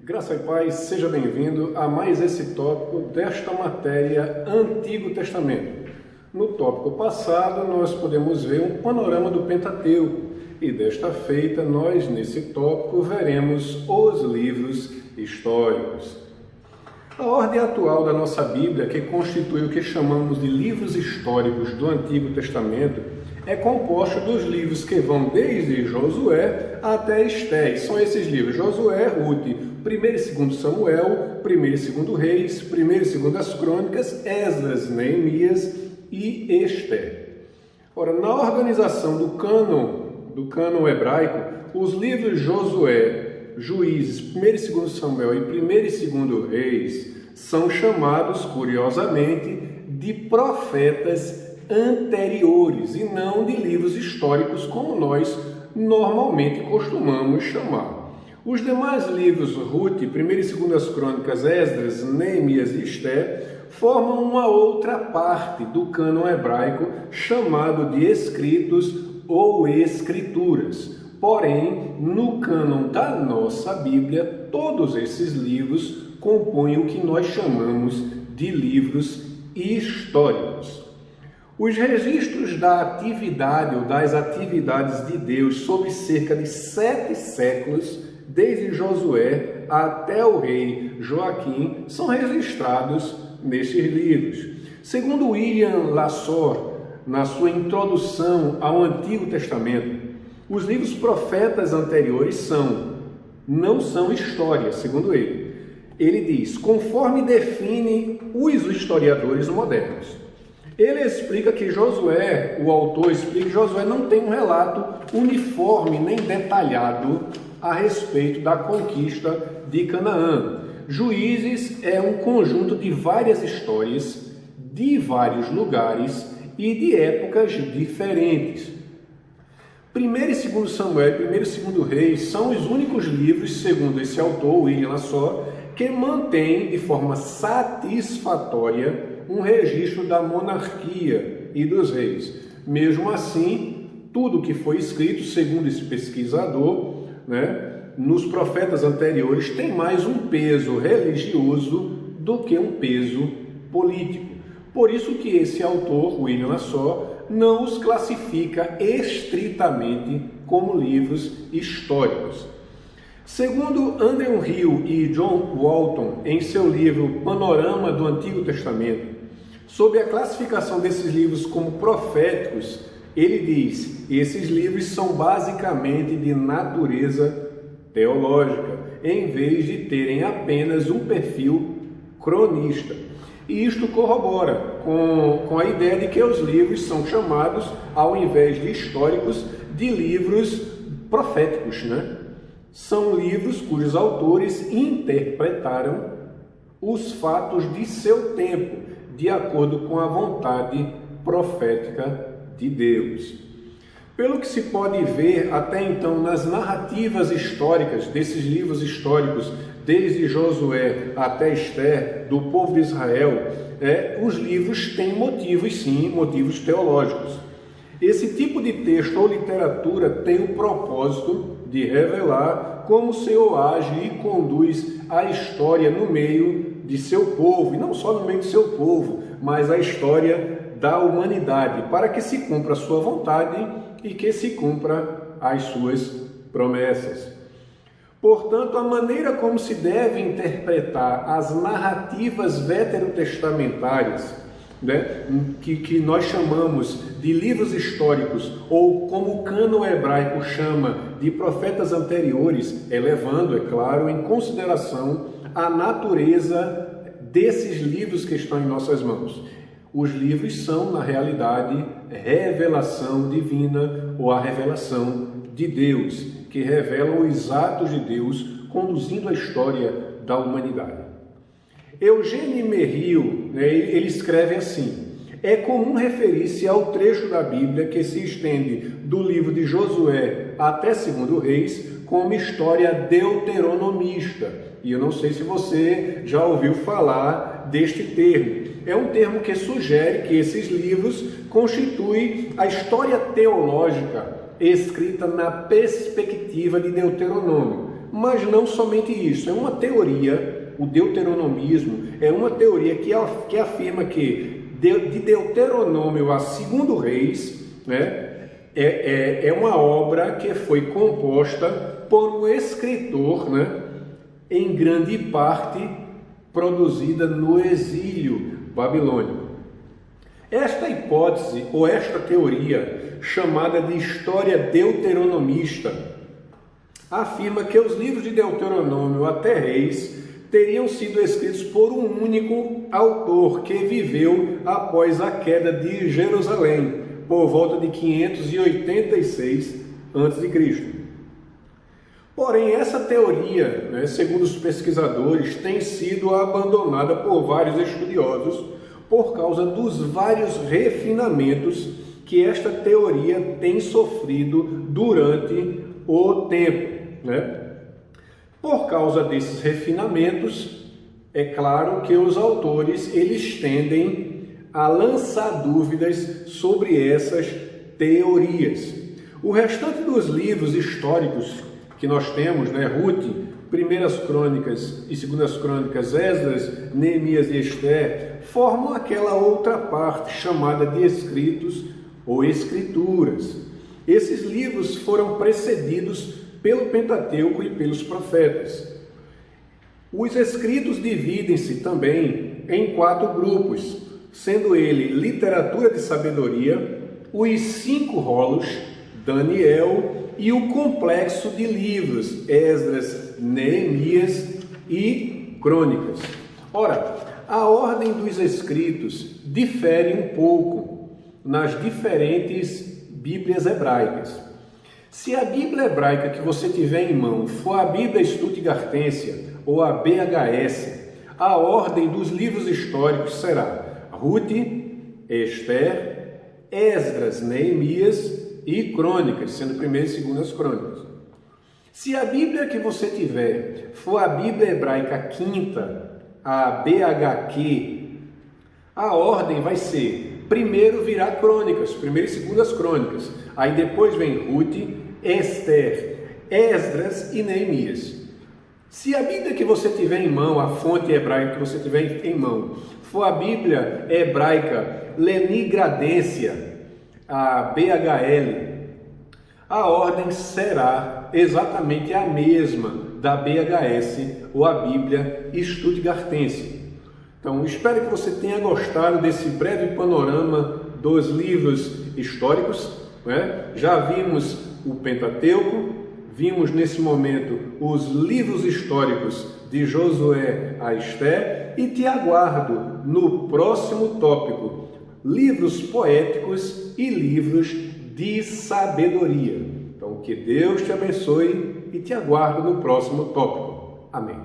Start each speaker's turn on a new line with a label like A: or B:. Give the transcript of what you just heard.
A: Graça e paz, seja bem-vindo a mais esse tópico desta matéria Antigo Testamento. No tópico passado, nós podemos ver um panorama do Pentateuco e desta feita, nós nesse tópico veremos os livros históricos. A ordem atual da nossa Bíblia, que constitui o que chamamos de livros históricos do Antigo Testamento, é composta dos livros que vão desde Josué até Esté. São esses livros: Josué, Ruth, 1 e 2 Samuel, 1 e 2 Reis, 1 e 2 Crônicas, Esdras, Neemias e Esté. Ora, na organização do cânon hebraico, os livros Josué, Juízes, 1 e 2 Samuel e 1 e 2 Reis são chamados, curiosamente, de profetas anteriores e não de livros históricos como nós normalmente costumamos chamar. Os demais livros, Ruth, 1 e 2 Crônicas, Esdras, Neemias e Esté, formam uma outra parte do cânon hebraico chamado de escritos ou escrituras. Porém, no cânon da nossa Bíblia, todos esses livros compõem o que nós chamamos de livros históricos. Os registros da atividade ou das atividades de Deus sobre cerca de 7 séculos, desde Josué até o rei Joaquim, são registrados nestes livros. Segundo William Lassor, na sua introdução ao Antigo Testamento, os livros profetas anteriores não são história, segundo ele. Ele diz, conforme define os historiadores modernos. Ele explica que Josué, o autor explica que Josué não tem um relato uniforme nem detalhado a respeito da conquista de Canaã. Juízes é um conjunto de várias histórias, de vários lugares e de épocas diferentes. 1 e 2 Samuel e 1 e 2 Reis são os únicos livros, segundo esse autor, William Lassor, que mantêm de forma satisfatória um registro da monarquia e dos reis. Mesmo assim, tudo que foi escrito, segundo esse pesquisador, nos profetas anteriores, tem mais um peso religioso do que um peso político. Por isso que esse autor, William Lassor, não os classifica estritamente como livros históricos. Segundo Andrew Hill e John Walton, em seu livro Panorama do Antigo Testamento, sobre a classificação desses livros como proféticos, ele diz: esses livros são basicamente de natureza teológica, em vez de terem apenas um perfil cronista. E isto corrobora com a ideia de que os livros são chamados, ao invés de históricos, de livros proféticos, São livros cujos autores interpretaram os fatos de seu tempo, de acordo com a vontade profética de Deus. Pelo que se pode ver até então nas narrativas históricas desses livros históricos, desde Josué até Esté, do povo de Israel, os livros têm motivos, sim, motivos teológicos. Esse tipo de texto ou literatura tem o propósito de revelar como o Senhor age e conduz a história no meio de seu povo, e não só no meio de seu povo, mas a história da humanidade, para que se cumpra a sua vontade e que se cumpra as suas promessas. Portanto, a maneira como se deve interpretar as narrativas veterotestamentárias, que nós chamamos de livros históricos, ou como o cânon hebraico chama de profetas anteriores, levando, é claro, em consideração a natureza desses livros que estão em nossas mãos. Os livros são, na realidade, revelação divina ou a revelação de Deus, que revelam os atos de Deus conduzindo a história da humanidade. Eugênie Merrill, ele escreve assim: é comum referir-se ao trecho da Bíblia que se estende do livro de Josué até 2 Reis como história deuteronomista. E eu não sei se você já ouviu falar deste termo. É um termo que sugere que esses livros constituem a história teológica escrita na perspectiva de Deuteronômio. mas não somente isso, é uma teoria, o deuteronomismo é uma teoria que afirma que de Deuteronômio a 2 Reis, né, é uma obra que foi composta por um escritor, né, em grande parte produzida no exílio babilônico. Esta hipótese, ou esta teoria, chamada de história deuteronomista, afirma que os livros de Deuteronômio até Reis teriam sido escritos por um único autor que viveu após a queda de Jerusalém, por volta de 586 a.C. Porém, essa teoria, né, segundo os pesquisadores, tem sido abandonada por vários estudiosos por causa dos vários refinamentos que esta teoria tem sofrido durante o tempo, né? Por causa desses refinamentos, é claro que os autores eles tendem a lançar dúvidas sobre essas teorias. O restante dos livros históricos que nós temos, né, Ruth, Primeiras Crônicas e Segundas Crônicas, Esdras, Neemias e Esther, formam aquela outra parte chamada de escritos ou escrituras. Esses livros foram precedidos pelo Pentateuco e pelos profetas. Os escritos dividem-se também em 4 grupos, sendo ele literatura de sabedoria, os 5 rolos, Daniel, e o complexo de livros, Esdras, Neemias e Crônicas. Ora, a ordem dos escritos difere um pouco nas diferentes Bíblias hebraicas. Se a Bíblia hebraica que você tiver em mão for a Bíblia Stuttgartense ou a BHS, a ordem dos livros históricos será Ruth, Esther, Esdras, Neemias e Crônicas, sendo 1ª e 2ª Crônicas. Se a Bíblia que você tiver for a Bíblia hebraica quinta, a BHQ, a ordem vai ser, primeiro virá Crônicas, 1ª e 2ª Crônicas, aí depois vem Ruth, Esther, Esdras e Neemias. Se a Bíblia que você tiver em mão, a fonte hebraica que você tiver em mão, for a Bíblia hebraica Lenigradensia, a BHL, a ordem será exatamente a mesma da BHS ou a Bíblia Stuttgartense. Então, espero que você tenha gostado desse breve panorama dos livros históricos, né? Já vimos o Pentateuco, vimos nesse momento os livros históricos de Josué a Esther e te aguardo no próximo tópico, livros poéticos e livros de sabedoria. Então, que Deus te abençoe e te aguardo no próximo tópico. Amém.